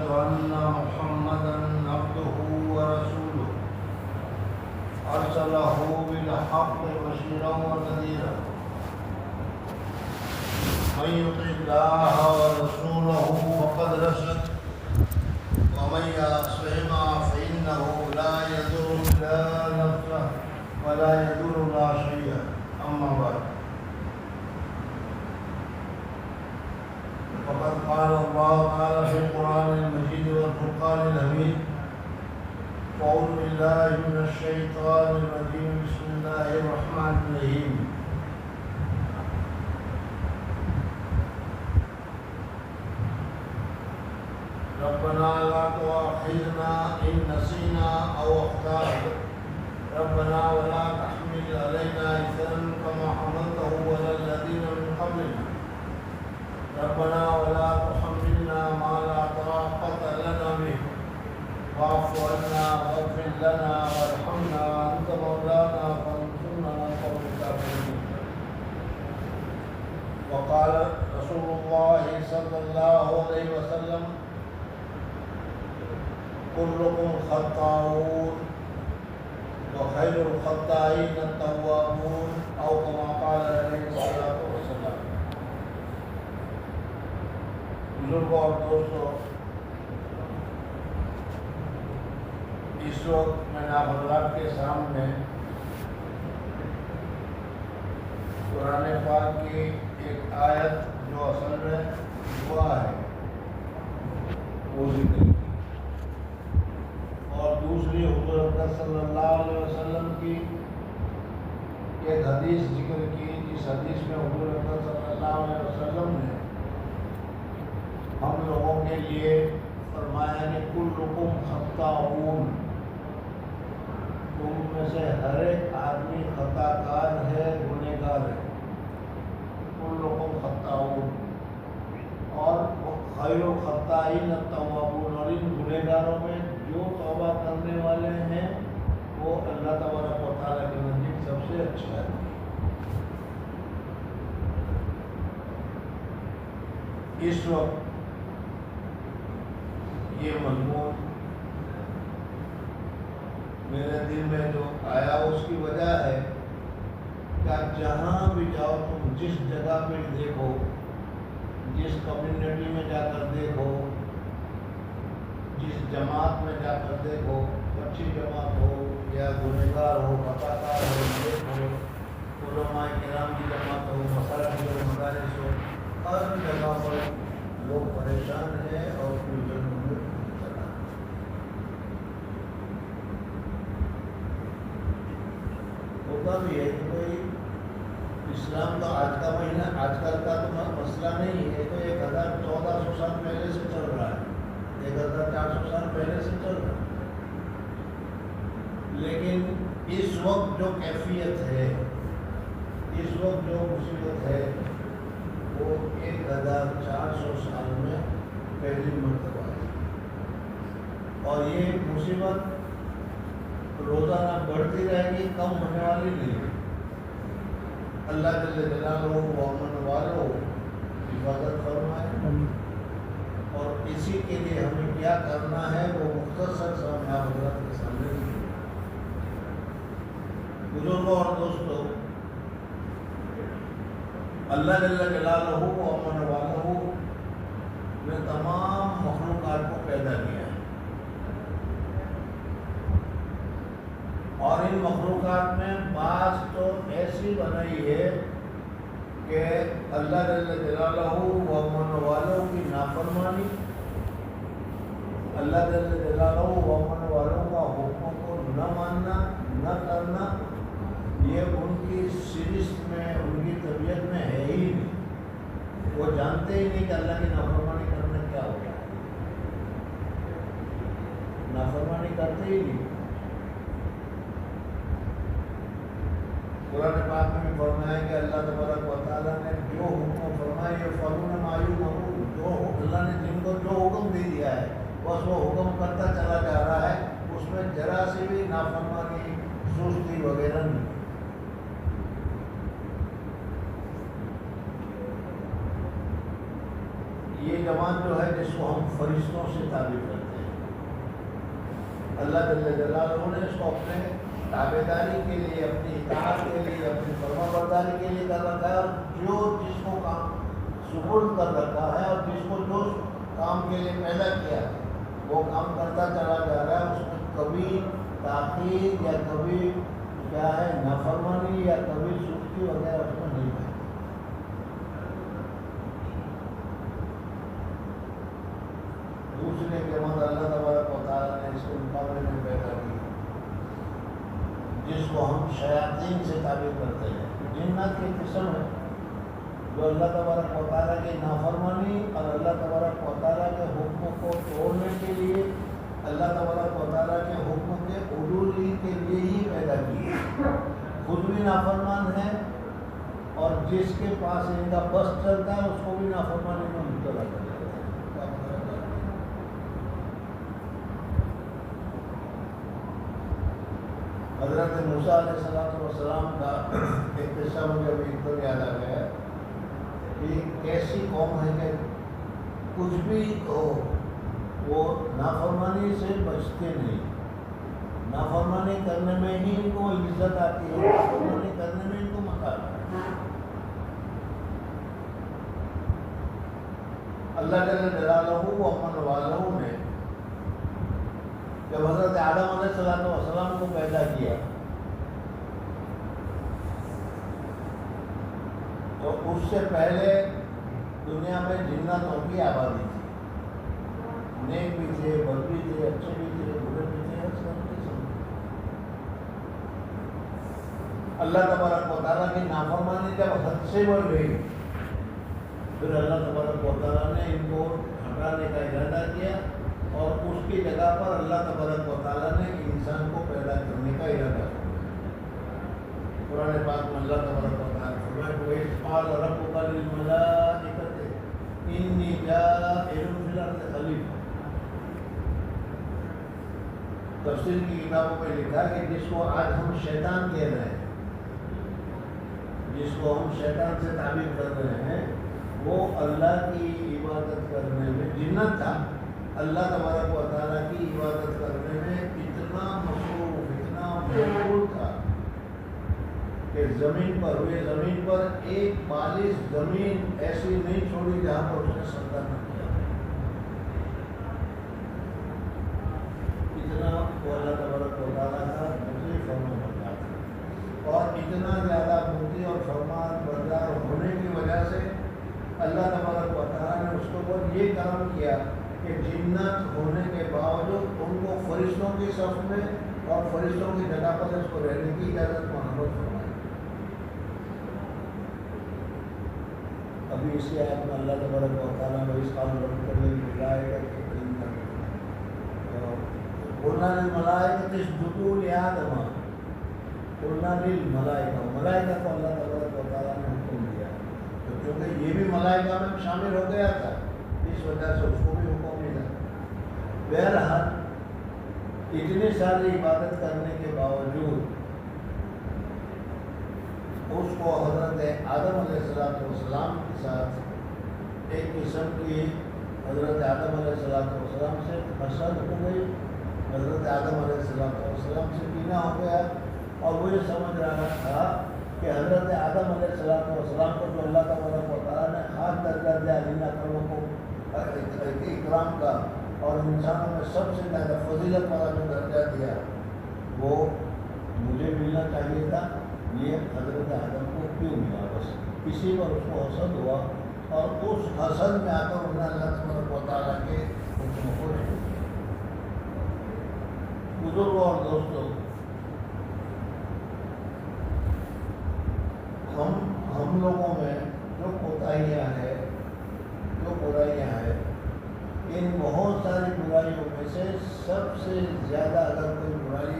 وأشهد أن محمدا عبده ورسوله أرسله بالحق بشيرا ونذيرا من يطع الله ورسوله فقد رشد ومن يعصهما فإنه لا يضر إلا نفسه ولا يضر لا شيئا. أما بعد فقد قال الله تعالى في القرآن المجيد والفرقان الحميد: أعوذ بالله من الشيطان الرجيم بسم الله الرحمن الرحيم. ربنا لا تؤاخذنا إن نسينا أو أخطأنا ربنا ولا تحمل علينا إثرا كما حملته على الذين من قبلنا ربنا ولا تحملنا ما لا طاقة لنا به واعف عنا واغفر لنا وارحمنا أنت مولانا فانصرنا على القوم الكافرين. وقال رسول الله صلى الله عليه وسلم: كلكم خطاؤون وخير الخطائين التوابون، أو كما قال عليه الصلاة والسلام. بزرگوں اور دوستوں، اس وقت میں آپ حضرات کے سامنے قرآن پاک کی ایک آیت جو اصل میں دعا ہے وہ ذکر کی، اور دوسری حضور اکرم صلی اللہ علیہ وسلم کی ایک حدیث ذکر کی، جس حدیث میں حضور اکرم صلی اللہ علیہ وسلم نے ہم لوگوں کے لیے فرمایا کہ کلکم خطاؤون، تم میں سے ہر ایک آدمی خطا کار ہے، گنہگار ہے. کلکم خطاؤون، اور خیر الخطائین التوابون، اور ان گنہگاروں میں جو توبہ کرنے والے ہیں وہ اللہ تبارک و تعالیٰ کے نزدیک سب سے اچھا ہے. اس وقت یہ مضمون میرے دل میں جو آیا اس کی وجہ ہے کہ جہاں بھی جاؤ، تم جس جگہ پہ دیکھو، جس کمیونٹی میں جا کر دیکھو، جس جماعت میں جا کر دیکھو، اچھی جماعت ہو یا گنہگار ہو، خطاکار ہو، نیک ہو، علماء کرام کی جماعت ہو، مساجد ہو، مدارس ہو، ہر جگہ پر لوگ پریشان ہیں اور ہوتا بھی ہے کہ کوئی اسلام کا آج کا مہینہ، آج کل کا تو مسئلہ نہیں ہے، تو 1400 سال پہلے سے چل رہا ہے، 1400 سال پہلے سے چل رہا ہے. لیکن اس وقت جو کیفیت ہے، اس وقت جو مصیبت ہے، وہ 1400 سال میں پہلی مرتبہ ہے. اور یہ مصیبت روزانہ بڑھتی رہے گی، کم ہونے والی نہیں ہے. اللہ جل جلالہ و امن والوں حفاظت فرمائے، اور اسی کے لیے ہمیں کیا کرنا ہے وہ مختصر سا میں حضرات کے سامنے کی. بزرگوں اور دوستوں، اللہ جل جلالہ و امن والوں نے تمام مخلوقات کو پیدا کیا ہے، اور ان مخلوقات میں بعض تو ایسی بنائی ہے کہ اللہ جل جلالہ و امن والوں کی نافرمانی، اللہ جل جلالہ و امن والوں کا حکم کو نہ ماننا، نہ کرنا، یہ ان کی سرشت میں، ان کی طبیعت میں ہے ہی نہیں. وہ جانتے ہی نہیں کہ اللہ کی نافرمانی کرنا کیا ہوتا ہے، نافرمانی کرتے ہی نہیں. قرآن پاک میں بھی فرمایا کہ اللہ تبارک و تعالیٰ نے جو حکم فرمائے فَرُونَ مَا يُؤْمَرُونَ، جو اللہ نے جن کو جو حکم دے دیا ہے بس وہ حکم کرتا چلا جا رہا ہے، اس میں ذرا سی بھی نافرمانی، سستی وغیرہ نہیں. یہ جب جماعت جو ہے جس کو ہم فرشتوں سے تعبیر کرتے ہیں، اللہ جل جلالہ نے اس کو اپنے تابعداری کے لیے، اپنی اطاعت کے لیے، اپنی فرما برداری کے لیے کر رکھا ہے، اور جو جس کو کام سپرد کر رکھا ہے اور جس کو جو کام کے لیے پیدا کیا وہ کام کرتا چلا جا رہا ہے، اس میں کبھی تاخیر یا کبھی کیا ہے نافرمانی یا کبھی سستی وغیرہ اس میں نہیں ہے۔ دوسری جماعت اللہ تبارک و تعالیٰ نے اس کے مقابلے میں پیدا کی جس کو ہم شیاطین سے تعبیر کرتے ہیں، جنات کی قسم ہے جو اللہ تبارک و تعالیٰ کی نافرمانی اور اللہ تبارک و تعالیٰ کے حکم کو توڑنے کے لیے، اللہ تبارک و تعالیٰ کے حکم کے عدولی کے لیے ہی پیدا کی، خود بھی نافرمان ہے اور جس کے پاس ان کا بس چلتا ہے اس کو بھی نافرمانی میں مبتلا کر دیتا ہے۔ حضرت موسیٰ علیہ السلام کا ایک قصہ مجھے ابھی ایک دم یاد آ گیا ہے کہ ایسی قوم ہے کہ کچھ بھی ہو وہ نافرمانی سے بچتے نہیں، نافرمانی کرنے میں ہی ان کو عزت آتی ہے، نافرمانی کرنے میں ان کو مقام ہے۔ اللہ جل جلالہ و امن والہ نے جب حضرت آدم علیہ السلام کو پیدا کیا تو اس سے پہلے دنیا میں جناتوں کی آبادی تھی، نیک بھی تھے، بد بھی تھے، اچھے بھی تھے، برے بھی تھے، اللہ تبارک و تعالیٰ کی نافرمانی جب حد سے بڑھ گئی پھر اللہ تبارک و تعالیٰ نے ان کو ہٹانے کا ارادہ کیا اور اس کی جگہ پر اللہ تبارک و تعالیٰ نے انسان کو پیدا کرنے کا ارادہ کیا۔ قرآن پاک میں اللہ تبارک و تعالیٰ وَإِذْ قَالَ رَبُّكَ لِلْمَلَائِكَةِ إِنِّي جَاعِلٌ فِي الْأَرْضِ خَلِيفَةً۔ تفسیر کی کتابوں میں لکھا کہ جس کو آج ہم شیطان کہہ رہے ہیں، جس کو ہم شیطان سے تعبیر کر رہے ہیں، وہ اللہ کی عبادت کرنے میں جنت تھا، اللہ تبارک و تعالیٰ کی عبادت کرنے میں اتنا مصروف، اتنا مشغول تھا کہ زمین پر ایک بالش زمین ایسی نہیں چھوڑی جہاں پر اس نے سجدہ نہ کیا، اتنا وہ اللہ تبارک و تعالیٰ کا مطیع فرمانبردار تھا، اور اتنا زیادہ مطیع اور فرمانبردار ہونے کی وجہ سے اللہ تبارک و تعالیٰ نے اس کو یہ کرم کیا کہ جنات ہونے کے باوجود ان کو فرشتوں کی صف میں اور فرشتوں کی جگہ پر اس کو رہنے کی اجازت محمد فرمائی۔ ابھی اسی آیت میں اللہ تبارک و تعالیٰ نے اس قابل رب کرنے کی ملائکہ قلنا للملائکۃ اسجدوا لآدم، قلنا للملائکہ، ملائکہ کو اللہ تبارک و تعالیٰ نے حکم دیا تو کیونکہ یہ بھی ملائکہ میں شامل ہو گیا تھا اس وجہ سے اس کو بھی حکم ملا۔ بہرحال اتنی ساری عبادت کرنے کے باوجود اس کو حضرت آدم علیہ السلام کے ساتھ ایک قسم کی حضرت آدم علیہ السلام سے حسد ہو گئی، حضرت آدم علیہ السلام سے کینہ ہو گیا، اور وہ یہ سمجھ رہا تھا کہ حضرت آدم علیہ السلام کو جو اللہ تبارک و تعالیٰ نے خاص درجہ دیا جن اکرمکم کو اکرام کا، اور انسانوں میں سب سے زیادہ فضیلت والا جو درجہ دیا وہ مجھے ملنا چاہیے تھا، یہ حضرت آدم کو کیوں ملا؟ بس اسی پر اس کو حسد ہوا، اور اس حسد میں آ کر انہوں نے اللہ تبارک و تعالیٰ کے حکم کو چھوڑ دیا۔ بزرگوں اور دوستوں، ہم لوگوں میں جو کوتاہیاں ہیں، جو برائیاں ہیں، ان بہت ساری برائیوں میں سے سب سے زیادہ اگر کوئی برائی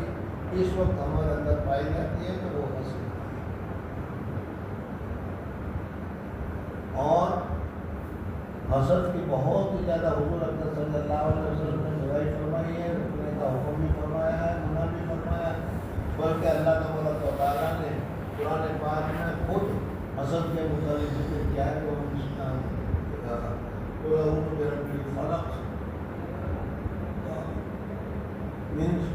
اس وقت ہمارے اندر پائی جاتی ہے تو وہ حسد، اور حسد کی بہت ہی زیادہ حضور اکرم صلی اللہ علیہ وسلم نے برائی فرمائی ہے، رکنے کا حکم بھی فرمایا ہے، منع بھی فرمایا ہے، بلکہ اللہ تبارک و تعالیٰ نے قرآن پاک میں خود حسد کے متعلق ذکر کیا ہے کہ قل اعوذ برب الفلق means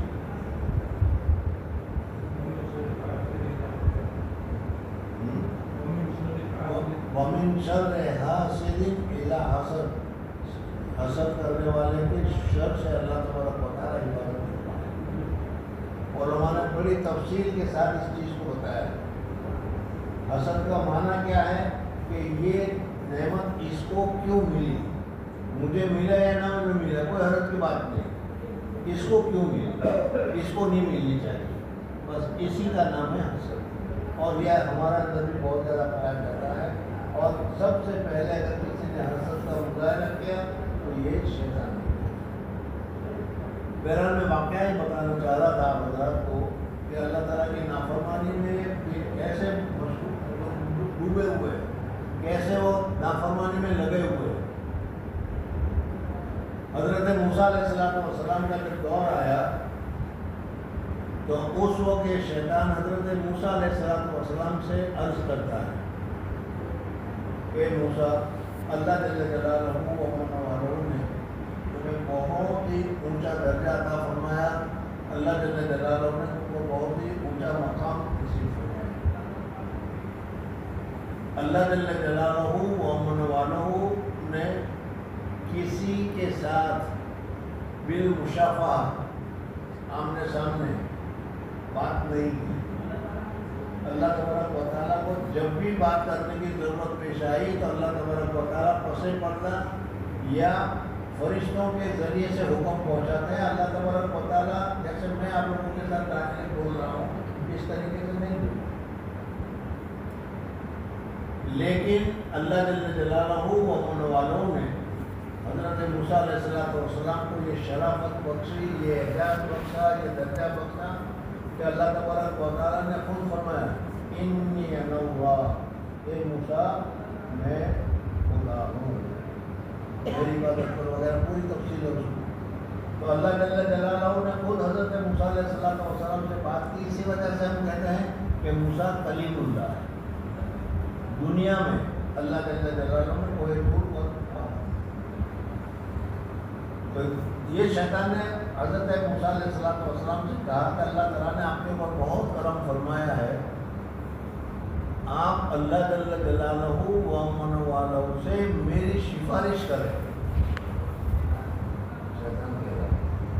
ومن شر حاسد اذا حسد، حسد کرنے والے کے شر سے اللہ تبارک و تعالیٰ حفاظت فرمائے۔ علماء نے بڑی تفصیل کے ساتھ اس چیز کو بتایا۔ حسد کا معنی کیا ہے کہ یہ نعمت اس کو کیوں ملی، مجھے ملا یا نہ مجھے ملا، کوئی حرج کی بات نہیں، اس کو کیوں ملا، اس کو نہیں ملنی چاہیے، بس اسی کا نام ہے حسد۔ اور یہ ہمارا اندر بھی بہت زیادہ پایا جاتا ہے، اور سب سے پہلے اگر کسی نے حسد کا مظاہرہ کیا تو یہ شیطان ہے۔ بہرحال میں واقعہ ہی بتانا چاہ رہا تھا حضرات کو کہ اللہ تعالیٰ کی نافرمانی میں کیسے ڈوبے ہوئے، کیسے وہ نافرمانی میں لگے ہوئے۔ حضرت موسیٰ علیہ السلام کا جب دور آیا تو اس وقت یہ شیطان حضرت موسیٰ علیہ السلام سے عرض کرتا ہے کہ موسیٰ، اللہ جل جلالہ و منہ نے تمہیں بہت ہی اونچا درجہ عطا فرمایا، اللہ جل جلالہ نے تم کو بہت ہی اونچا مقام نصیب فرمایا۔ اللہ جل جلالہ و منہ نے کسی کے ساتھ بالمشافہ آمنے سامنے بات نہیں کی۔ اللہ تبارک و تعالیٰ کو جب بھی بات کرنے کی ضرورت پیش آئی تو اللہ تبارک و تعالیٰ پسے پڑتا یا فرشتوں کے ذریعے سے حکم پہنچاتے ہیں۔ اللہ تبارک و تعالیٰ جیسے میں آپ لوگوں کے ساتھ ڈائریکٹ بول رہا ہوں اس طریقے سے نہیں بولتا، لیکن اللہ جل جلالہ و من والوں نے حضرت موسیٰ علیہ السلام کو یہ شرافت بخشی، یہ اعزاز بخشا، یہ درجہ بخشا کہ اللہ تبارک و تعالیٰ نے خود فرمایا انی انا اللہ، اے موسیٰ میں خدا ہوں، میری عبادت کرو وغیرہ پوری تفصیل ہے اس میں۔ تو اللہ جل جلالہ نے خود حضرت موسیٰ علیہ السلام سے بات کی، اسی وجہ سے ہم کہتے ہیں کہ موسیٰ کلیم اللہ ہے۔ دنیا میں اللہ جل جلالہ نے کوئی دور تو یہ شیطان نے حضرت موسیٰ علیہ السلام سے کہا کہ اللہ تعالیٰ نے آپ کے اوپر بہت کرم فرمایا ہے، آپ اللہ جل جلالہ و من والہ سے میری سفارش کریں۔ شیطان کہہ رہا ہے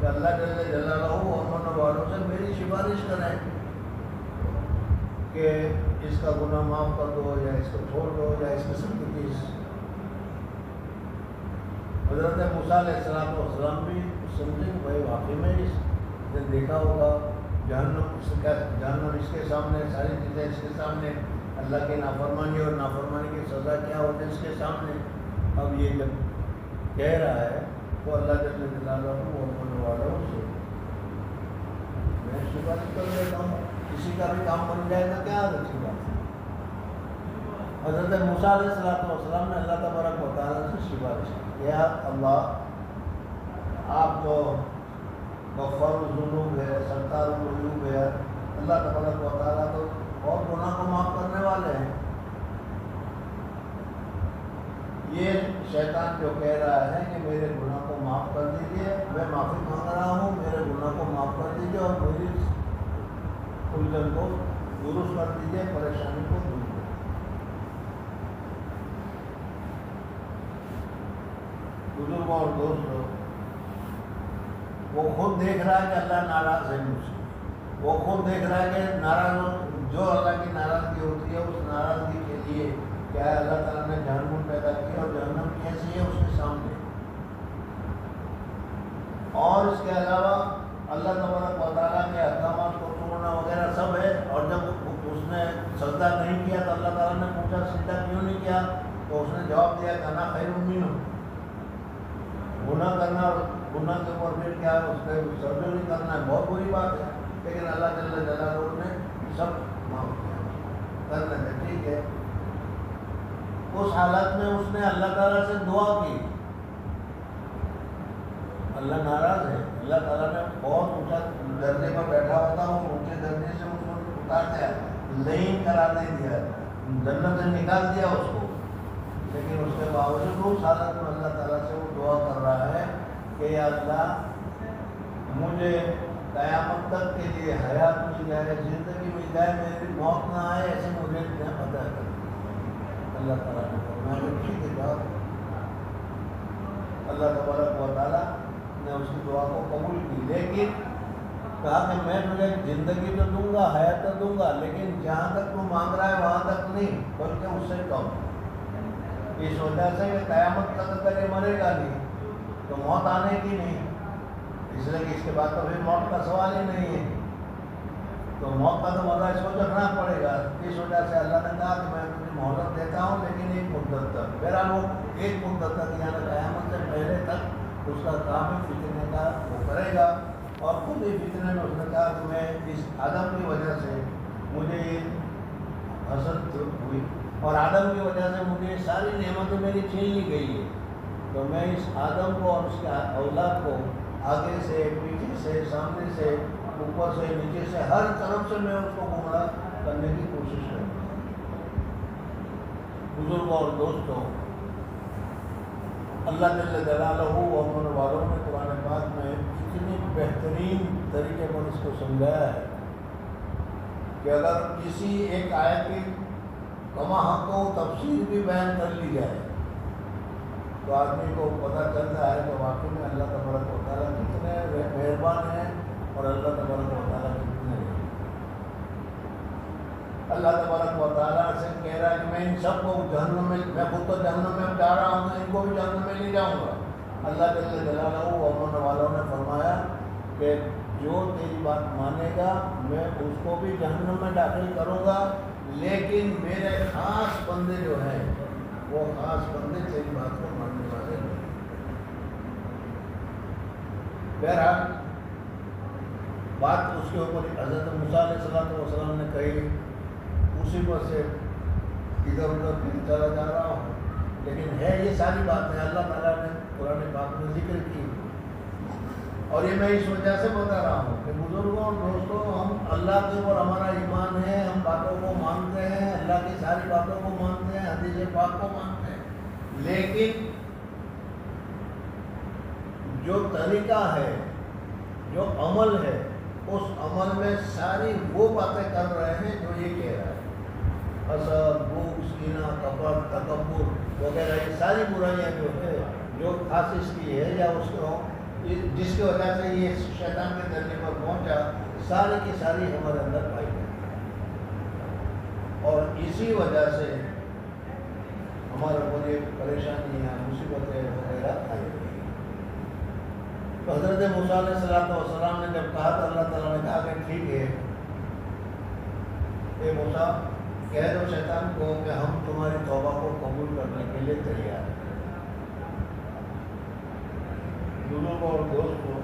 کہ اللہ جل جلالہ و من والہ سے میری سفارش کریں کہ اس کا گناہ معاف کر دو یا اس کو چھوڑ دو یا اس قسم کی چیز۔ حضرت موسیٰ علیہ السلام بھی سمجھے کہ بھائی واقعی میں اس نے دیکھا ہوگا جہنم اس کے سامنے، ساری چیزیں اس کے سامنے، اللہ کی نافرمانی اور نافرمانی کی سزا کیا ہوتی ہے اس کے سامنے۔ اب یہ جب کہہ رہا ہے تو اللہ جل جلالہ و من والوں سے میں سفارش کر دیتا ہوں، کسی کا بھی کام بن جائے گا، کیا اچھی بات ہے۔ حضرت موسیٰ علیہ السلام نے اللہ تبارک و تعالیٰ سے سفارش کی، یا اللہ آپ تو غفار الذنوب ہے، ستار العیوب ہے، اللہ تبارک و تعالیٰ تو اور گناہ کو معاف کرنے والے ہیں۔ یہ شیطان جو کہہ رہا ہے کہ میرے گناہ کو معاف کر دیجیے، میں معافی مانگ رہا ہوں، میرے گناہ کو معاف کر دیجیے اور میری الجھن کو درست کر دیجیے، پریشانی کو دور کر دیجیے۔ بزرگوں اور دوستوں، وہ خود دیکھ رہا ہے کہ اللہ ناراض ہے مجھ سے، وہ خود دیکھ رہا ہے کہ ناراض جو اللہ کی ناراضگی ہوتی ہے اس ناراضگی کے لیے کیا ہے اللہ تعالیٰ نے جہنم پیدا کی اور جہنم کیسی ہے اس کے سامنے، اور اس کے علاوہ اللہ تبارک و تعالیٰ کے احکامات کو توڑنا وغیرہ سب ہے۔ اور جب اس نے سجدہ نہیں کیا تو اللہ تعالیٰ نے پوچھا سجدہ کیوں نہیں کیا، تو اس نے جواب دیا کہ انا خیر منہ، گناہ کرنا اور گناہ کے اوپر پھر کیا اس پہ سرجری کرنا ہے بہت بری بات ہے، لیکن اللہ جل جلالہ نے سب معاف کیا کرنے میں، ٹھیک ہے۔ اس حالت میں اس نے اللہ تعالیٰ سے دعا کی، اللہ ناراض ہے، اللہ تعالیٰ نے بہت اونچا درجے پر بیٹھا ہوتا ہے، اور اونچے درجے سے اس کو اتار دیا، لین کرا نہیں دیا، جنت سے نکال دیا اس کو، لیکن اس کے باوجود اس حالت میں اللہ تعالیٰ سے وہ دعا کر رہا ہے کہ یا اللہ مجھے قیامت تک کے لیے حیات مل جائے، زندگی مل جائے، میری موت نہ آئے، ایسے مجھے پتہ کر۔ اللہ تعالیٰ نے فرمایا ٹھیک ہے بات۔ اللہ تبارک و تعالیٰ نے اس کی دعا کو قبول کی، لیکن کہا کہ میں تجھے زندگی تو دوں گا، حیات تو دوں گا، لیکن جہاں تک تو مانگ رہا ہے وہاں تک نہیں، بلکہ اس سے کم۔ اس وجہ سے کہ قیامت تک اگر یہ مرے گا نہیں تو موت آنے کی نہیں، اس لیے کہ اس کے بعد تو پھر موت کا سوال ہی نہیں ہے، تو موت کا تو مزہ اس کو چکھنا پڑے گا۔ اس وجہ سے اللہ نے کہا کہ میں تجھے مہلت دیتا ہوں، لیکن ایک مدت تک، بہرحال وہ ایک مدت تک یعنی قیامت سے پہلے تک اس کا کام ہی فتنے کا وہ کرے گا۔ اور خود ہی فتنے میں اس نے کہا کہ میں اس آدم کی وجہ سے مجھے یہ حسد ہوئی، اور آدم کی وجہ سے مجھے ساری نعمتیں میری چھین لی گئی ہے، تو میں اس آدم کو اور اس کے اولاد کو آگے سے، پیچھے سے، سامنے سے، اوپر سے، نیچے سے، ہر طرف سے میں اس کو گمراہ کرنے کی کوشش کروں گا۔ بزرگوں اور دوستوں، اللہ جل جلالہ و عمر والوں نے قرآن پاک میں اتنی بہترین طریقے پر اس کو سمجھایا ہے کہ اگر کسی ایک آیت کی کما حق و تفسیر بھی بیان کر لی جائے تو آدمی کو پتہ چلتا ہے کہ واقعی میں اللہ تبارک و تعالیٰ کتنے مہربان ہیں اور اللہ تبارک و تعالیٰ کتنے ہیں۔ اللہ تبارک و تعالیٰ سے کہہ رہا ہے کہ میں ان سب کو جہنم میں خود تو جہنم میں جا رہا ہوں، ان کو بھی جہنم میں لے جاؤں گا۔ اللہ جل جلالہ و عمر والوں نے فرمایا کہ جو تیری بات مانے گا میں اس کو بھی جہنم میں داخل کروں گا، لیکن میرے خاص بندے جو ہیں وہ خاص بندے تیری بات کو ماننے والے ہیں۔ بہرحال بات اس کے اوپر حضرت موسیٰ علیہ السلام نے کہی، اسی پر سے ادھر ادھر پھر چلا جا رہا ہوں، لیکن ہے یہ ساری باتیں اللہ تعالیٰ نے قرآن پاک میں ذکر کی، اور یہ میں اس وجہ سے بتا رہا ہوں کہ بزرگوں اور دوستوں، ہم اللہ کے اوپر ہمارا ایمان ہے، ہم باتوں کو مانتے ہیں، اللہ کی ساری باتوں کو مانتے ہیں، حدیث پاک کو مانتے ہیں، لیکن جو طریقہ ہے، جو عمل ہے، اس عمل میں ساری وہ باتیں کر رہے ہیں جو یہ کہہ رہا ہے، حسد، بغض، کینہ، کپٹ، تکبر وغیرہ، یہ ساری برائیاں جو ہے، جو خاص اس کی ہے یا اس کو جس کی وجہ سے یہ شیطان کے درجے پر پہنچا، ساری کی ساری ہمارے اندر پائی جاتی ہے، اور اسی وجہ سے ہمارے اوپر یہ پریشانیاں، مصیبتیں وغیرہ آئی ہیں۔ تو حضرت موسیٰ علیہ السلام نے جب کہا تو اللہ تعالیٰ نے کہا کہ ٹھیک ہے، اے موسیٰ کہہ دو شیطان کو کہ ہم تمہاری توبہ کو قبول کرنے کے لیے تیار ہیں۔ بزرگوں اور دوستوں،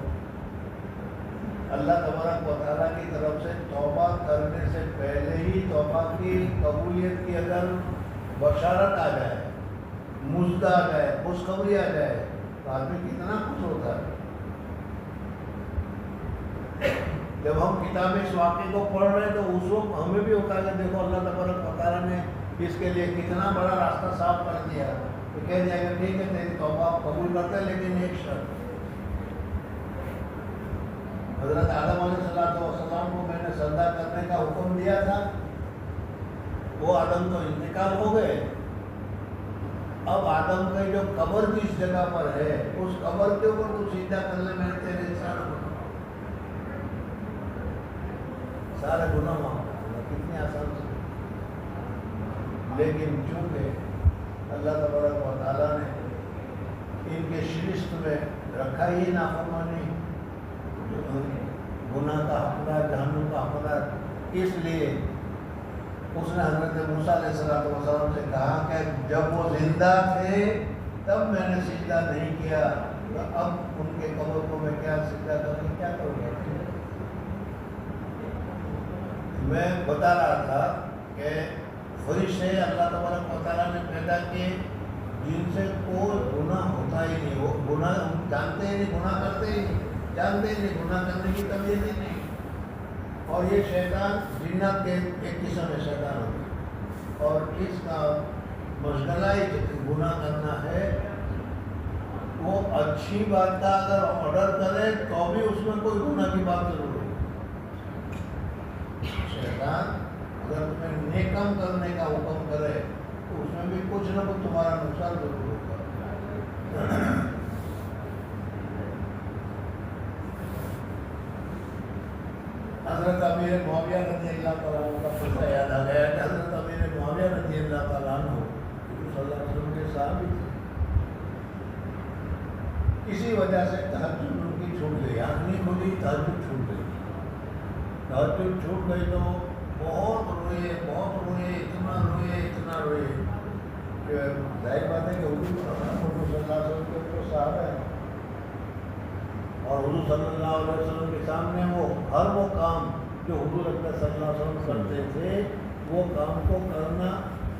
اللہ تبارک و تعالیٰ کی طرف سے توبہ کرنے سے پہلے ہی توبہ کی قبولیت کی اگر بشارت آ جائے، مزد آ جائے، خوشخبری آ جائے تو آدمی کتنا خوش ہوتا ہے۔ جب ہم کتاب اس واقعے کو پڑھ رہے ہیں تو اس وقت ہمیں بھی ہوتا ہے کہ دیکھو اللہ تبارک و تعالیٰ نے اس کے لیے کتنا بڑا راستہ صاف کر دیا، تو کہہ دیا کہ ٹھیک ہے تیری توبہ قبول کرتے ہیں، لیکن ایک شرط، حضرت آدم علیہ السلام کو میں نے سجدہ کرنے کا حکم دیا تھا، وہ آدم تو انتقال ہو گئے، اب آدم کا جو قبر جس جگہ پر ہے اس قبر کے اوپر تو سجدہ کر لے، میں نے تیرے سارے گناہ معاف کر دوں گا، کتنی آسان سے۔ لیکن چونکہ اللہ تبارک و تعالیٰ نے ان کے شرشت میں رکھا ہی نافرمانی، گناہ کا حقدار، جہنم کا حقدار، اس لیے اس نے حضرت موسیٰ علیہ السلام سے کہا کہ جب وہ زندہ تھے تب میں نے سجدہ نہیں کیا، تو اب ان کے قبر کو میں کیا سجدہ کر کے کیا کروں گا۔ میں بتا رہا تھا کہ فرشتے اللہ تبارک و تعالیٰ نے پیدا کیے جن سے کوئی گناہ ہوتا ہی نہیں، وہ گناہ جانتے ہی نہیں، گناہ کرتے ہی نہیں، جانتے ہی نہیں، گناہ کرنے کی طبیعت ہی نہیں، اور یہ شیطان جنات کے ایک قسم میں شیطان ہوتا ہے، اور اس کا مشغلہ ہی گناہ کرنا ہے، وہ اچھی بات کا اگر آرڈر کرے تو بھی اس میں کوئی گناہ کی بات ضرور ہے۔ شیطان اگر تمہیں نیکم کرنے کا حکم کرے تو اس میں بھی کچھ نہ کچھ تمہارا نقصان ضرور ہوگا۔ حضرت امیر معاویہ رضی اللہ تعالیٰ عنہ کا قصہ یاد آ گیا کہ حضرت امیر معاویہ رضی اللہ تعالیٰ عنہ صلی اللہ علیہ وسلم کے صحابی تھے، اسی وجہ سے تہجد ان کی چھوٹ گئی، آنکھ نہیں کھلی، تہجد چھوٹ گئی۔ تہجد چھوٹ گئی تو بہت روئے، اتنا روئے کہ ظاہر بات ہے کہ حضور صلی اللہ علیہ وسلم کے تو صحابہ ہیں، اور حضور صلی اللہ علیہ وسلم کے سامنے وہ ہر وہ کام جو حضور اکرم صلی اللہ علیہ وسلم کرتے تھے وہ کام کو کرنا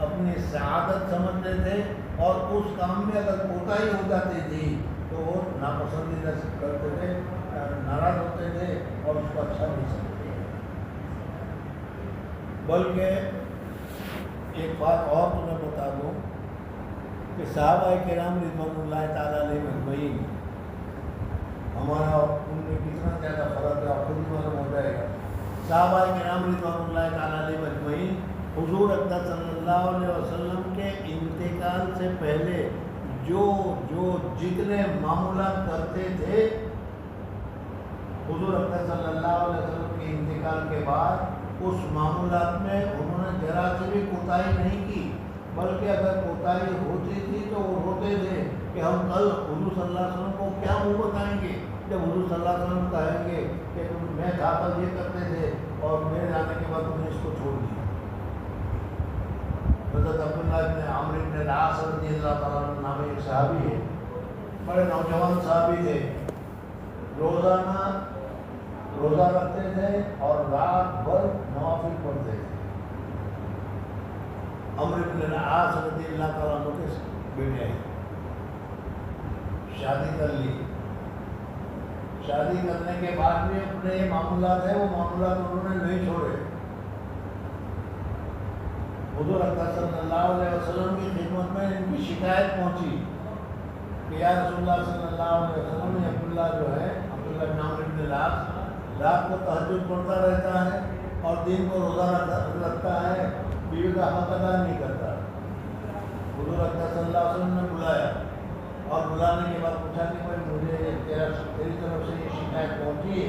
اپنی سعادت سمجھتے تھے، اور اس کام میں اگر کوتاہی ہو جاتی تھی تو وہ ناپسندیدہ کرتے تھے، ناراض ہوتے تھے اور اس کو اچھا نہیں سمجھتے۔ بلکہ ایک بات اور تمہیں بتا دوں کہ صحابہ کرام رضوان اللہ تعالیٰ علیہ اجمعین، ہمارا ان میں کتنا زیادہ فرق ہے خود ہی معلوم ہو جائے گا۔ صحابہ کرام رضوان اللہ تعالیٰ علیہ اجمعین حضور اکرم صلی اللہ علیہ وسلم کے انتقال سے پہلے جو جتنے معمولات کرتے تھے، حضور اکرم صلی اللہ علیہ وسلم کے انتقال کے بعد اس معمولات میں انہوں نے ذرا سے بھی کوتاہی نہیں کی، بلکہ اگر کوتاہی ہوتی تھی تو وہ روتے تھے کہ ہم کل حضور صلی اللہ علیہ وسلم کو کیا منہ بتائیں گے جب حضور صلی اللہ علیہ وسلم کہیں گے کہ میں تھا کل یہ کرتے تھے اور میرے جانے کے بعد تم نے اس کو چھوڑ دیا۔ حضرت عبداللہ بن عمرو بن العاص رضی اللہ تعالیٰ عنہ نام ایک صحابی ہے، بڑے نوجوان صحابی تھے، روزانہ روزہ رکھتے تھے اور رات بھر نوافل پڑھتے تھے۔ عمرو بن العاص رضی اللہ تعالیٰ عنہ کے بیٹے ہیں، شادی کر لی، شادی کرنے کے بعد بھی اپنے معاملات ہیں وہ معاملات انہوں نے نہیں چھوڑے۔ حضور اکرم صلی اللہ علیہ وسلم کی خدمت میں ان کی شکایت پہنچی کہ یا رسول اللہ صلی اللہ علیہ وسلم، عبداللہ جو ہے، عبداللہ بن عمرو بن العاص رات کو تہجد پڑھتا رہتا ہے اور دن کو روزہ رکھتا ہے، بیوی کا حق ادا نہیں کرتا۔ حضور اکرم صلی اللہ علیہ وسلم نے بلایا اور بلانے کے بعد پوچھا کہ بھائی مجھے تیری طرف سے یہ شکایت پہنچی ہے،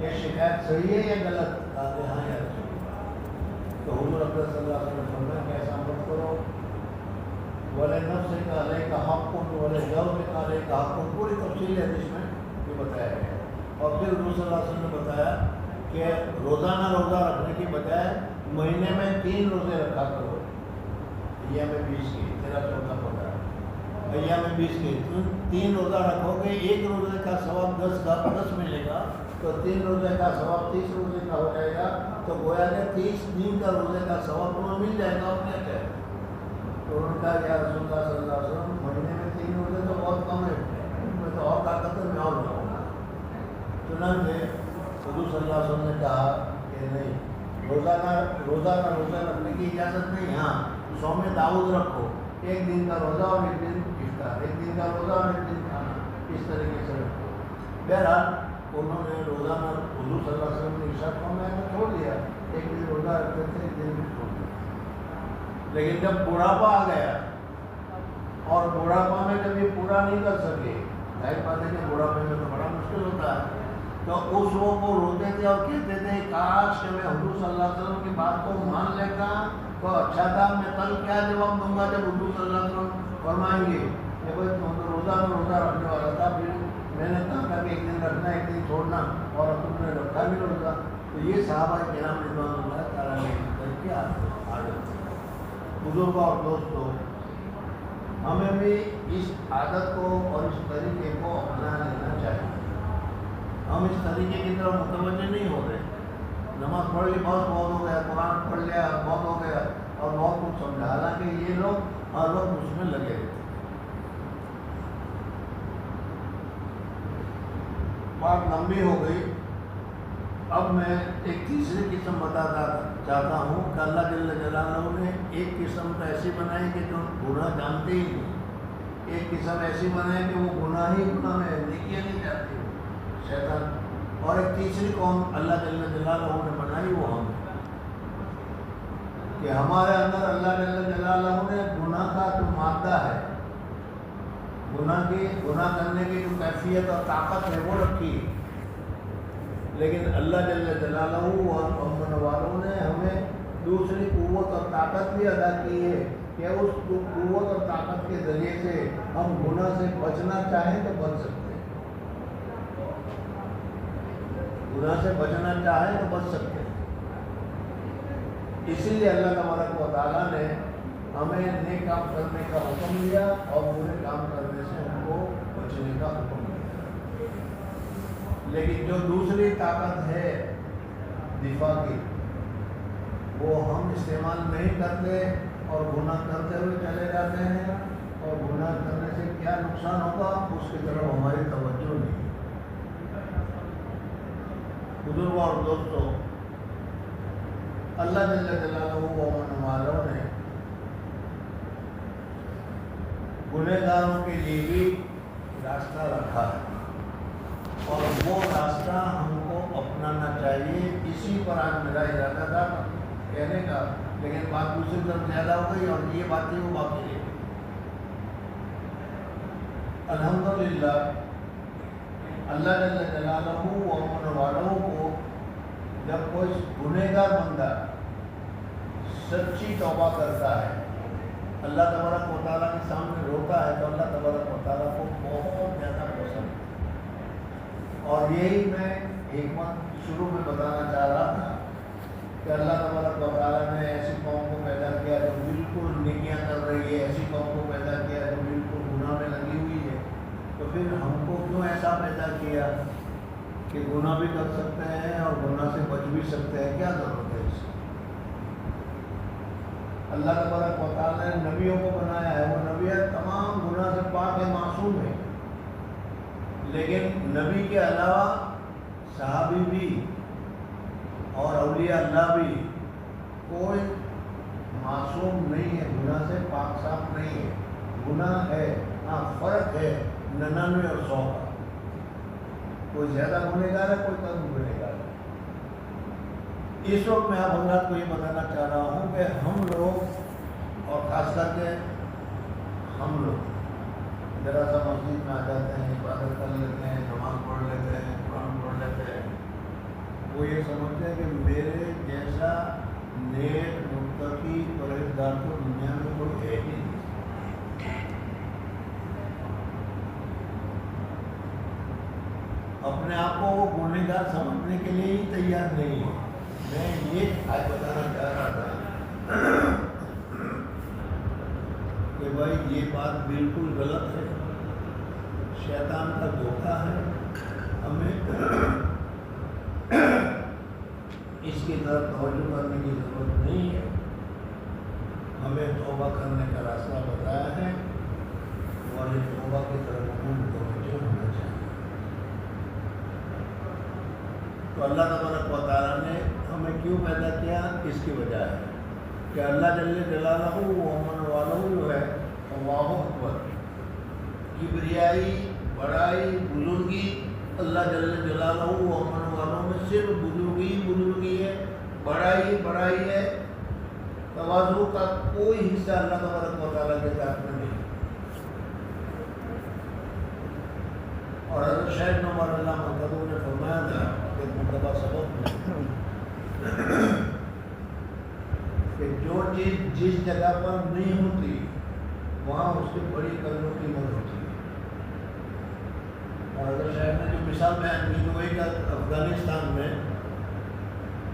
یہ شکایت صحیح ہے یا غلط؟ کہا کہ ہاں یا رسول اللہ۔ تو حضور اکرم صلی اللہ علیہ وسلم نے فرمایا کہ ایسا مت کرو، وَلِنَفْسِكَ عَلَيْكَ حَقٌّ وَلِزَوْجِكَ عَلَيْكَ حَقٌّ، پوری تفصیل حدیث میں یہ بتایا گیا۔ اور پھر حضور صلی اللہ علیہ وسلم نے بتایا کہ روزانہ روزہ رکھنے کی بجائے مہینے میں 3 روزے رکھا کرو، ایام 20 کی، 13-14-15 ایام 20 کی 3 روزہ رکھو گے، ایک روزے کا ثواب 10 ملے گا، تو 3 روزے کا ثواب 30 روزے کا ہو جائے گا، تو گویا کہ 30 دن کا روزے کا ثواب تمہیں مل جائے گا اپنے کیا۔ تو انہوں نے کہا یا رسول اللہ صلی اللہ علیہ وسلم، مہینے میں 3 روزے تو بہت کم ہے، میں تو اور طاقت ہے، میں اور رکھوں گا۔ چنانچہ حضور صلی اللہ علیہ وسلم نے کہا کہ نہیں، روزانہ روزہ رکھنے کی اجازت نہیں، ہاں صوم داؤد رکھو، ایک دن کا روزہ اور ایک دن افطار، ایک دن کا روزہ اور ایک دن کھانا، اس طریقے سے رکھو۔ بہرحال انہوں نے روزانہ حضور صلی اللہ علیہ وسلم نے ارشاد فرمایا میں چھوڑ دیا، ایک دن روزہ رکھتے تھے، ایک دن بھی چھوڑ دیا۔ لیکن جب بڑھاپا آ گیا اور بڑھاپا میں جب یہ پورا نہیں کر سکے، ظاہر بات ہے کہ بڑھاپے میں تو بڑا مشکل ہوتا ہے، تو اس وقت وہ روتے تھے اور کہتے تھے کاش کہ میں حضور صلی اللہ علیہ وسلم کی بات کو مان لیتا تو اچھا تھا، میں کل کیا جواب دوں گا جب حضور صلی اللہ علیہ وسلم فرمائیں گے کہ بھائی تم تو روزہ رکھنے والا تھا، پھر میں نے کہا کہ ایک دن رکھنا ایک دن چھوڑنا، اور تم نے رکھا بھی روزہ۔ تو یہ صحابہ کرام رضوان اللہ تعالیٰ علیہ کی عادت تھی۔ بزرگوں اور دوستوں، ہمیں بھی اس عادت کو اور اس طریقے کو اپنا لینا چاہیے۔ ہم اس طریقے کی طرف متوجہ نہیں ہو رہے، نماز پڑھ لی بہت ہو گیا، قرآن پڑھ لیا بہت ہو گیا اور بہت کچھ سمجھا، حالانکہ یہ لوگ ہر وقت اس میں لگے رہتے۔ بات لمبی ہو گئی، اب میں ایک تیسری قسم بتانا چاہتا ہوں کہ اللہ جل جلالہ نے ایک قسم تو ایسی بنائی کہ جو گناہ جانتے ہی نہیں، ایک قسم ایسی بنائی کہ وہ گناہ ہی گناہ میں نیکیاں نہیں جاتی شیطان، اور ایک تیسری قوم اللہ جل جلالہ نے بنائی وہ ہم، کہ ہمارے اندر اللہ جل جلالہ نے گناہ کا جو مادہ ہے، گناہ کرنے کی جو کیفیت اور طاقت ہے وہ رکھی ہے، لیکن اللہ جل جلالہ اور امن والوں نے ہمیں دوسری قوت اور طاقت بھی ادا کی ہے کہ اس قوت اور طاقت کے ذریعے سے ہم گناہ سے بچنا چاہیں تو بچ سکتے ہیں، گناہ سے بچنا چاہیں تو بچ سکتے ہیں۔ اسی لیے اللہ تبارک و تعالیٰ نے ہمیں نیک کام کرنے کا حکم دیا اور برے کام کرنے سے ہم کو بچنے کا حکم دیا، لیکن جو دوسری طاقت ہے دفاع کی وہ ہم استعمال نہیں کرتے اور گناہ کرتے ہوئے چلے جاتے ہیں، اور گناہ کرنے سے کیا نقصان ہوگا اس کی طرف ہماری توجہ نہیں۔ بزرگوں اور دوستوں، اللہ جل جلالہ و امن والوں نے گنہگاروں کے لیے بھی راستہ رکھا ہے، اور وہ راستہ ہم کو اپنانا چاہیے۔ اسی پر آج میرا ارادہ تھا کہنے کا، لیکن بات دوسری طرف زیادہ ہو گئی اور یہ باتیں وہ باقی رہی۔ الحمدللہ اللہ جل جلالہ و امن والوں کو جب کوئی گنہگار بندہ سچی توبہ کرتا ہے، اللہ تبارک و تعالیٰ کے سامنے روتا ہے، تو اللہ تبارک و تعالیٰ کو بہت زیادہ پسند ہے۔ اور یہی میں حکمت شروع میں بتانا چاہ رہا تھا کہ اللہ تبارک و تعالیٰ نے ایسی قوم کو پیدا کیا جو بالکل نیکیاں کر رہی ہے، ایسی قوم کو پیدا کیا جو بالکل گناہ میں لگی ہوئی ہے، تو پھر ہم کو کیوں ایسا پیدا کیا کہ گناہ بھی کر سکتے ہیں اور گناہ سے بچ بھی سکتے ہیں؟ کیا ضرورت ہے اس کی؟ اللہ تبارک و تعالیٰ نے نبیوں کو بنایا ہے، وہ نبیات تمام گناہ سے پاک ہے، معصوم ہے، لیکن نبی کے علاوہ صحابی بھی اور اولیاء اللہ بھی کوئی معصوم نہیں ہے، گناہ سے پاک صاف نہیں ہے۔ گناہ ہے، ہاں فرق ہے 99 اور 100 کا، کوئی زیادہ گنہگار ہے، کوئی کم گنہگار ہے۔ اس وقت میں آپ حضرات کو یہ بتانا چاہ رہا ہوں کہ ہم لوگ، اور خاص کر کے ہم لوگ ذرا سا مسجد میں آ جاتے ہیں، عبادت کر لیتے ہیں، نماز پڑھ لیتے ہیں، قرآن پڑھ لیتے ہیں، وہ یہ سمجھتے ہیں کہ میرے جیسا نیک متقی پرہیزگار تو دنیا میں کوئی ہے ہی نہیں۔ اپنے آپ کو وہ گنہگار سمجھنے کے لیے ہی تیار نہیں ہے۔ میں یہ آج بتانا چاہ رہا تھا کہ بھائی یہ بات بالکل غلط ہے، شیطان کا دھوکہ ہے، ہمیں اس کی طرف توجہ کرنے کی ضرورت نہیں ہے۔ ہمیں توبہ کرنے کا راستہ بتایا ہے اور اس توبہ کی طرف ہمیں توجہ ہونا چاہیے۔ تو اللہ تبارک و تعالیٰ نے ہمیں کیوں پیدا کیا؟ اس کی وجہ ہے کہ اللہ جل جلالہ و امن والوں جو ہے اللہ اکبر، کبریائی، بڑائی، بزرگی اللہ جل جلالہ و امن والوں میں صرف بزرگی ہے، بڑائی ہے، تواضع کا کوئی حصہ اللہ تبارک و تعالیٰ کے ذات میں نہیں۔ اور حضرت شیخ نور اللہ مرکزوں نے فرمایا تھا کہ مرتبہ سبق میں کہ جو چیز جس جگہ پر نہیں ہوتی وہاں اس کی بڑی قدر و قیمت ہوتی ہے۔ اور حضرت شیخ نے جو مثال بیان کی وہی کہ افغانستان میں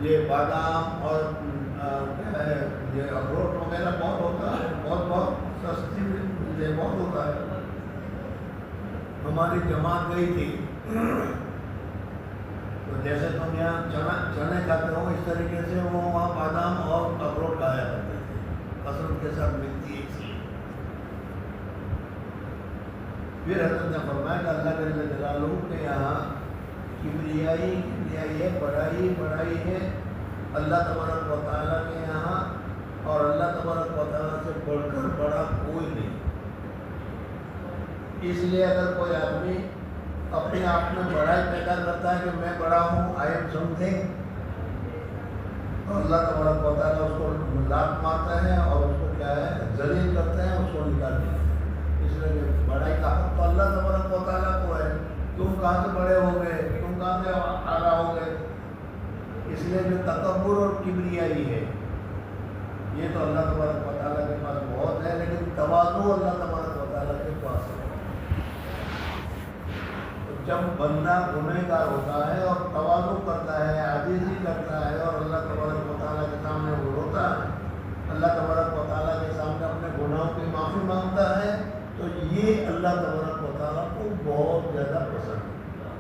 یہ بادام اور کیا ہے یہ اخروٹ وغیرہ بہت ہوتا ہے، بہت سستی یہ بہت ہوتا ہے۔ ہماری جماعت گئی تھی تو جیسے تم یہاں چنے کھاتے ہو اس طریقے سے وہ وہاں بادام اور اخروٹ کھایا کرتے تھے، کثرت کے ساتھ ملتی ہے۔ پھر حضرت نے فرمایا کہ اللہ جل جلالہ کے یہاں کبریائی ہے، بڑائی ہے اللہ تبارک و تعالیٰ کے یہاں، اور اللہ تبارک و تعالیٰ سے بڑھ کر بڑا کوئی نہیں۔ اس لیے اگر کوئی آدمی اپنے آپ میں بڑائی پیدا کرتا ہے کہ میں بڑا ہوں، آئی ایم سم تھنگ، تو اللہ تبارک و تعالیٰ اس کو لات مارتا ہے اور اس کو کیا ہے ذلیل کرتے ہیں، اس کو نکالتے ہیں۔ اس لیے بڑائی کا حق تو اللہ تبارک و تعالیٰ کو ہے۔ تم کہاں سے بڑے ہو گئے، تم کہاں سے اعلیٰ ہو گئے؟ اس لیے جو تکبر اور کبریائی ہے یہ تو اللہ تبارک و تعالیٰ کے پاس بہت ہے، لیکن تواضع اللہ تبارک و تعالیٰ کے پاس ہے۔ جب بندہ گنہگار ہوتا ہے اور تواضع کرتا ہے، عاجزی کرتا ہے اور اللہ تبارک و تعالیٰ کے سامنے وہ روتا ہے، اللہ تبارک و تعالیٰ کے سامنے اپنے گناہوں کی معافی مانگتا ہے، تو یہ اللہ تبارک و تعالیٰ کو بہت زیادہ پسند ہے،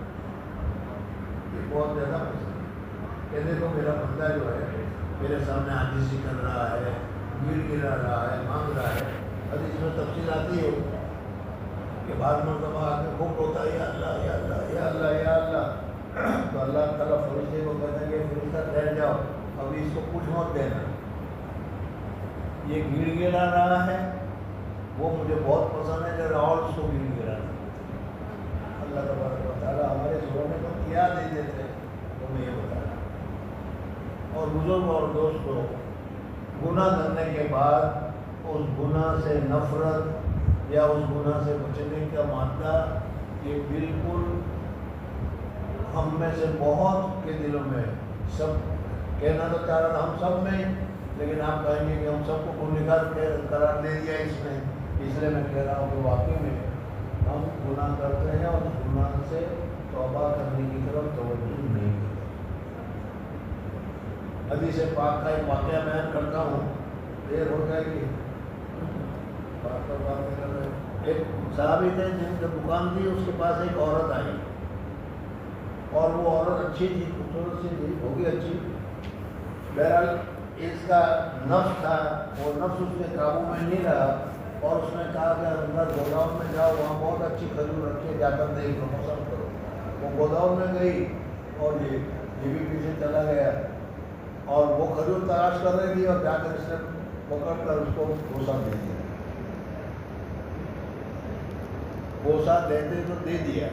یہ بہت زیادہ پسند ہے کہ دیکھو میرا بندہ جو ہے میرے سامنے عاجزی کر رہا ہے، گڑ گڑا رہا ہے، مانگ رہا ہے۔ حدیث میں تفصیل آتی ہے کہ بعض مرتبہ آ کے خوب روتا ہے، یا اللہ یا اللہ یا اللہ یا اللہ، تو اللہ تعالیٰ فرشتے کو کہتے ہیں کہ فرشتہ ٹھہر جاؤ، ابھی اس کو کچھ مت دینا، یہ گڑ گڑا رہا ہے، وہ مجھے بہت پسند ہے، جو اور اس کو گڑ گڑا رہا ہے۔ اللہ تبارک و تعالیٰ ہمارے رونے کو کیا دے دیتے ہیں ہمیں یہ بتا رہا ہے۔ اور بزرگ اور دوستوں، گناہ کرنے کے بعد اس گناہ سے نفرت یا اس گناہ سے بچنے کا مادہ یہ بالکل ہم میں سے بہت کے دلوں میں، سب کہنا تو چاہ رہا تھا ہم سب میں، لیکن آپ کہیں گے کہ ہم سب کو گنہگار قرار دے دیا اس میں، اس لیے میں کہہ رہا ہوں کہ واقعی میں ہم گناہ کرتے ہیں اور اس گناہ سے توبہ کرنے کی طرف توجہ نہیں کرتے۔ حدیث پاک کا ایک واقعہ بیان کرتا ہوں، دیر ہو جائے گی، ایک صحابی تھے جن کی دکان تھی، اس کے پاس ایک عورت آئی اور وہ عورت اچھی تھی، خوبصورت سی تھی، ہوگی اچھی، بہرحال اس کا نفس تھا، وہ نفس اس کے قابو میں نہیں رہا، اور اس نے کہا کہ اندر گوداؤن میں جاؤ، وہاں بہت اچھی کھجور رکھی ہے، جا کر دیکھ لو، پسند کرو۔ وہ گوداؤن میں گئی اور یہ بھی پیچھے چلا گیا اور وہ کھجور تلاش کر رہی تھی، اور جا کر اس نے پکڑ کر اس کو بوسہ دے دیا۔ بوسہ دیتے تو دے دیا،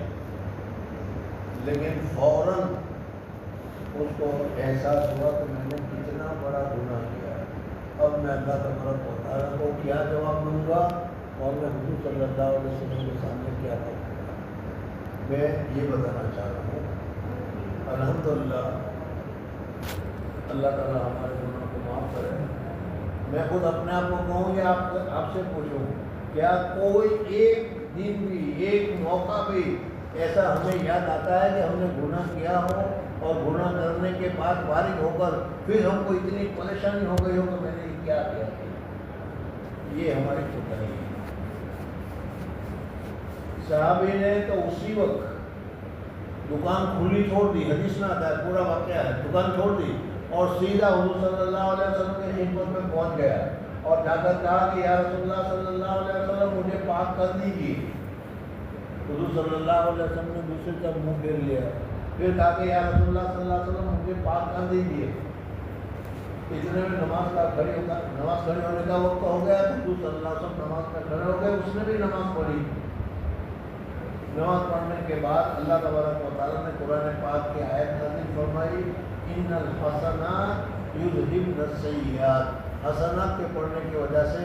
لیکن فوراً اس کو احساس ہوا کہ میں نے کتنا بڑا گناہ کیا ہے، اب میں اللہ تبارک و تعالیٰ کو کیا جواب دوں گا اور میں حضور صلی اللہ علیہ وسلم کے سامنے کیا کروں گا۔ میں یہ بتانا چاہ رہا ہوں، الحمدللہ اللہ تعالیٰ ہمارے گناہ کو معاف کرے۔ میں خود اپنے آپ کو کہوں یا آپ سے پوچھوں، کیا کوئی ایک دن بھی، ایک موقع بھی ایسا ہمیں یاد آتا ہے کہ ہم نے گناہ کیا ہو اور گناہ کرنے کے بعد فارغ ہو کر پھر ہم کو اتنی پریشانی ہو گئی ہو کہ میں نے کیا کیا؟ یہ ہماری کوتاہی ہے۔ صحابی نے تو اسی وقت دکان کھلی چھوڑ دی، حدیث میں آتا ہے، پورا واقعہ ہے، دکان چھوڑ دی اور سیدھا حضور صلی اللہ علیہ وسلم کی خدمت میں پہنچ گیا اور جا کر کہا کہ یا رسول اللہ صلی اللہ علیہ وسلم مجھے پاک کر دیجیے۔ حضور صلی اللہ علیہ وسلم نے دوسری طرف منہ پھیر لیا، پھر کہا کہ یا رسول اللہ صلی اللہ علیہ وسلم مجھے پاک کر دیجیے۔ اتنے میں نماز کھڑی ہونے کا وقت ہو گیا، حضور صلی اللہ علیہ وسلم نماز میں کھڑے ہو گئے، اس نے بھی نماز پڑھی۔ نماز پڑھنے کے بعد اللہ تبارک و تعالیٰ نے قرآن پاک کی آیت نازل فرمائی، ان الحسنات یذہبن السیئات، حسنات کے پڑھنے کی وجہ سے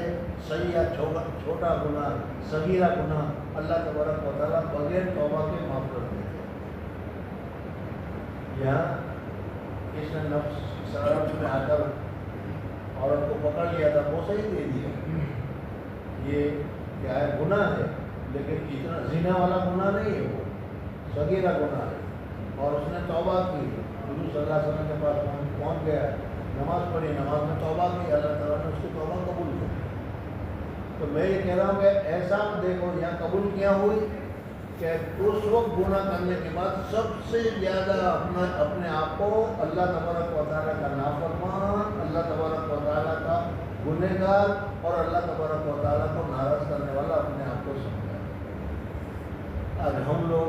سیئات، چھوٹا گناہ، صغیرہ گناہ اللہ تبارک و تعالیٰ بغیر توبہ کے معاف کر دیتے ہیں۔ یہاں اس نے نفس سراب میں آ کر عورت کو پکڑ لیا تھا، وہ صحیح دے دیا، یہ کیا ہے گناہ ہے، لیکن اتنا زنا والا گناہ نہیں ہے، وہ صغیرہ گناہ ہے، اور اس نے توبہ کی، حضور صلی اللہ علیہ وسلم کے پاس پہنچ گیا، نماز پڑھی، نماز میں توبہ کی، اللہ تعالیٰ نے اس کی توبہ قبول کی۔ تو میں یہ کہہ رہا ہوں کہ ایسا دیکھو یہاں قبول کیا ہوئی کہ اس وقت گناہ کرنے کے بعد سب سے زیادہ اپنے آپ کو اللہ تبارک و تعالیٰ کا نافرمان، اللہ تبارک و تعالیٰ کا گنہگار اور اللہ تبارک و تعالیٰ کو ناراض کرنے والا اپنے آپ کو سمجھا۔ آج ہم لوگ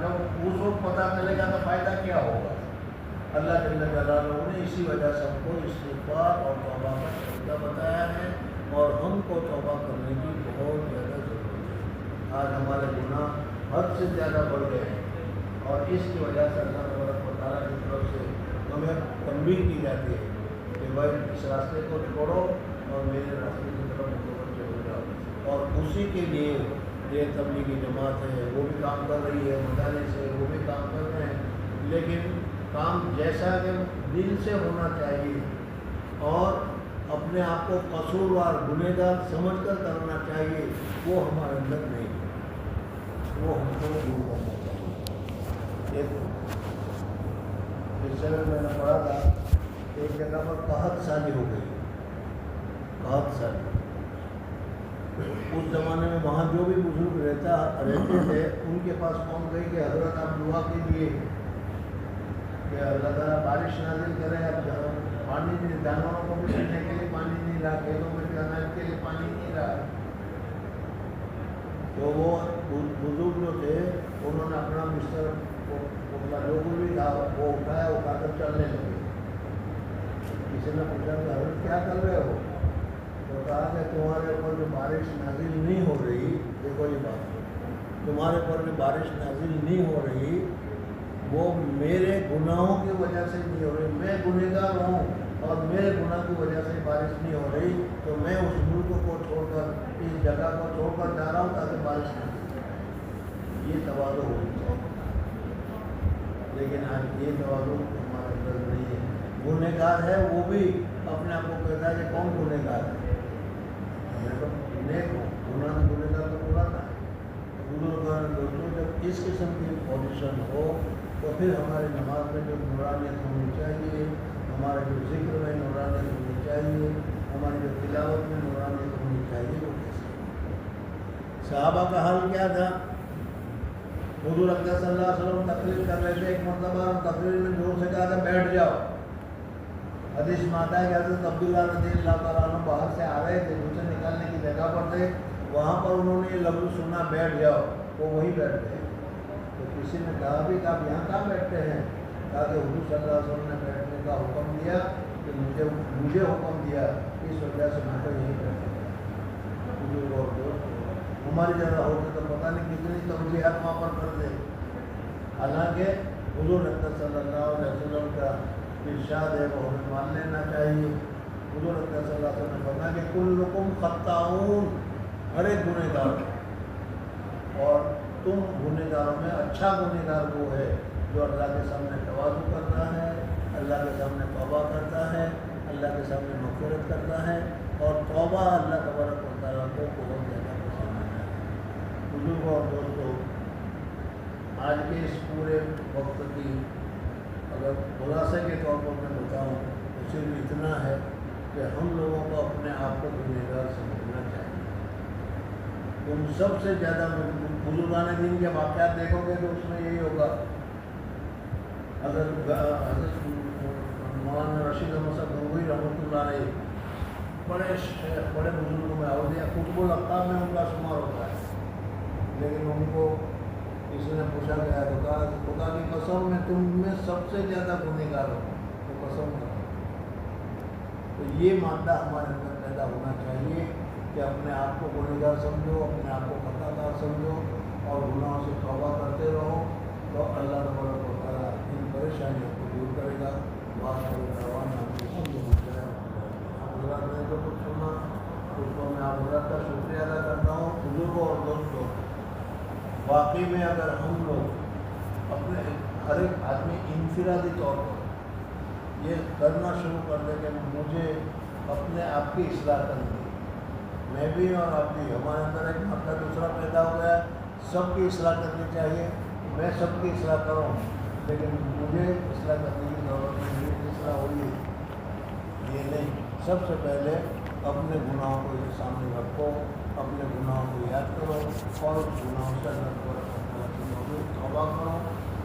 جب اس وقت پتہ چلے گا تو فائدہ کیا ہوگا؟ اللہ جل جلالہ نے اسی وجہ سے ہم کو استغفار اور توبہ کا طریقہ بتایا ہے، اور ہم کو توبہ کرنے کی بہت زیادہ ضرورت ہے. آج ہمارے گناہ حد سے زیادہ بڑھ گئے ہیں، اور اس کی وجہ سے اللہ تبارک و تعالیٰ کی طرف سے ہمیں تنبیہ کی جاتی ہے کہ بھائی اس راستے کو چھوڑو اور میرے راستے کی طرف متوجہ ہو جاؤ. اور اسی کے لیے یہ تبلیغی جماعت ہے، وہ بھی کام کر رہی ہے، مدارس ہے وہ بھی کام کر رہے ہیں، لیکن کام جیسا کہ دل سے ہونا چاہیے اور اپنے آپ کو قصوروار گنہگار سمجھ کر کرنا چاہیے، وہ ہمارے اندر نہیں ہے. وہ ہم کو دور کرنا چاہیے. اس جگہ میں نے پڑھا تھا ایک جگہ پر قحط سالی ہو گئی. قحط سالی اس زمانے میں وہاں جو بھی بزرگ رہتے تھے ان کے پاس قوم گئی کہ حضرت آپ دعا کیجیے کہ اللہ تعالیٰ بارش نازل کرے. اب پانی نہیں، جانوروں کو بھی پینے کے لیے پانی نہیں رہا، کھیتوں میں بھی اناج کے لیے پانی نہیں رہا. تو وہ بزرگ جو تھے انہوں نے اپنا بستر جو بھی تھا وہ اٹھایا، اٹھا کر چلنے لگے. کسی نے پوچھا کہ حضرت کیا کر رہے ہو؟ تو کہا کہ تمہارے اوپر جو بارش نازل نہیں ہو رہی، دیکھو یہ بات، تمہارے اوپر جو بارش نازل نہیں ہو رہی وہ میرے گناہوں کی وجہ سے نہیں ہو رہی. میں گنہگار ہوں اور میرے گناہ کی وجہ سے بارش نہیں ہو رہی، تو میں اس ملک کو چھوڑ کر، اس جگہ کو چھوڑ کر جا رہا ہوں تاکہ بارش نہ ہو. یہ تواضع ہونی چاہیے. لیکن آج یہ تواضع ہمارے اندر نہیں ہے. گنہگار ہے وہ بھی اپنے آپ کو کہتا ہے کہ کون گنہگار ہے؟ میں تو نیک ہوں، گنہگار تو برا تھا. دوستوں جب اس قسم کی پوزیشن ہو تو پھر ہماری نماز میں جو نورانیت ہونی چاہیے، ہمارے جو ذکر میں نورانیت ہونی چاہیے، ہماری جو تلاوت میں نورانیت ہونی چاہیے، وہ کیسے؟ صحابہ کا حال کیا تھا؟ حضور اکرم صلی اللہ علیہ وسلم تقریر کر رہے تھے. ایک مرتبہ تقریر میں زور سے کہا تھا بیٹھ جاؤ. حدیث میں آتا ہے کہ حضرت عبداللہ رضی اللہ تعالیٰ عنہ باہر سے آ رہے تھے، جوتے نکالنے کی جگہ پر تھے، وہاں پر انہوں نے یہ لفظ سنا بیٹھ جاؤ. وہ وہیں بیٹھ گئے. تو کسی نے کہا بھی کہ آپ یہاں کہاں بیٹھتے ہیں؟ کہا کہ حضور صلی اللہ علیہ وسلم نے بیٹھنے کا حکم دیا کہ مجھے حکم دیا، اس وجہ سے میں تو یہیں بیٹھ گیا. بزرگ اور دوست ہماری جگہ ہوتے تو پتہ نہیں کتنی توجیہات وہاں پر کر دے. حالانکہ حضور اکرم صلی اللہ علیہ وسلم کا ارشاد ہے وہ ہمیں مان لینا چاہیے. حضور اکرم صلی اللہ علیہ وسلم نے فرمایا کہ کلکم خطاؤن، ہر ایک گنہگار ہے، اور تم گنہگاروں میں اچھا گنہگار وہ ہے جو اللہ کے سامنے تواضع کرتا ہے، اللہ کے سامنے توبہ کرتا ہے، اللہ کے سامنے مغفرت کرتا ہے. اور توبہ اللہ تبارک و تعالیٰ کو بہت زیادہ پسند ہے. بزرگوں اور دوستوں، آج کے اس پورے وقت کی اگر خلاصے کے طور پر میں بتاؤں تو صرف اتنا ہے کہ ہم لوگوں کو اپنے آپ کو گنہگار سمجھنا چاہیے. تم سب سے زیادہ بزرگان دین کے واقعات دیکھو گے تو اس میں یہی ہوگا. حضرت مولانا رشید احمد صاحب گنگوئی رحمۃ اللہ علیہ بڑے بزرگوں میں اولیاء قطب الاقطاب میں ان کا شمار ہوتا ہے. لیکن ان کو کسی نے پوچھا گیا تو کہا خدا کی قسم میں تم میں سب سے زیادہ گنہگار ہوں، تو قسم کرو. تو یہ مادہ ہمارے اندر پیدا ہونا چاہیے کہ اپنے آپ کو گنہگار سمجھو، اپنے آپ کو خطا کار سمجھو اور گناہوں سے توبہ کرتے رہو. تو اللہ تبارک و تعالیٰ ان پریشانیوں کو دور کرے گا. حضرات نے جو کچھ سنا اس کو میں آپ حضرات کا شکریہ ادا کرتا ہوں. بزرگوں اور دوستوں، واقعی میں اگر ہم لوگ اپنے ہر ایک آدمی انفرادی طور پر یہ کرنا شروع کر دیں کہ مجھے اپنے آپ کی اصلاح کرنی ہے، میں بھی اور آپ بھی، ہمارے اندر ایک مادہ دوسرا پیدا ہو گیا، سب کی اصلاح کرنی چاہیے. میں سب کی اصلاح کروں لیکن مجھے اصلاح کرنے کی ضرورت نہیں ہے. اصلاح ہوئی یہ نہیں. سب سے پہلے اپنے گناہوں کو سامنے رکھو، اپنے گناہوں کو یاد کرو اور اس گناہوں سے توبہ کرو.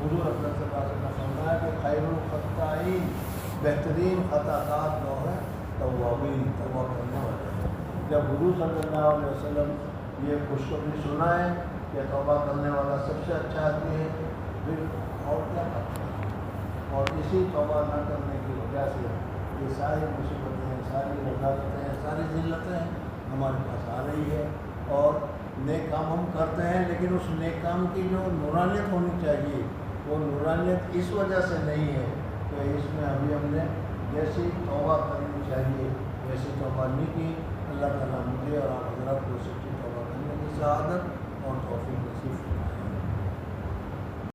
حضور اکرم صلی اللہ علیہ وسلم نے فرمایا کہ خیر الخطائین، بہترین خطا کار جو ہے توابین، توبہ کرنے والے. جب حضور صلی اللہ علیہ وسلم یہ خوشخبری سنائے کہ توبہ کرنے والا سب سے اچھا آدمی ہے، پھر اور کیا کرتا ہے۔ اور اسی توبہ نہ کرنے کی وجہ سے یہ ساری مصیبتیں، ساری رذالتیں، ساری ذلتیں ہمارے پاس آ رہی ہے۔ اور نیک کام ہم کرتے ہیں، لیکن اس نیک کام کی جو نورانیت ہونی چاہیے وہ نورانیت اس وجہ سے نہیں ہے کہ اس میں ابھی ہم نے جیسی توبہ کرنی چاہیے ویسی توبہ نہیں کی۔ اللہ تعالیٰ مجھے اور آپ حضرات کو سچی توبہ کرنے کی سعادت اور توفیق نصیب فرمائے۔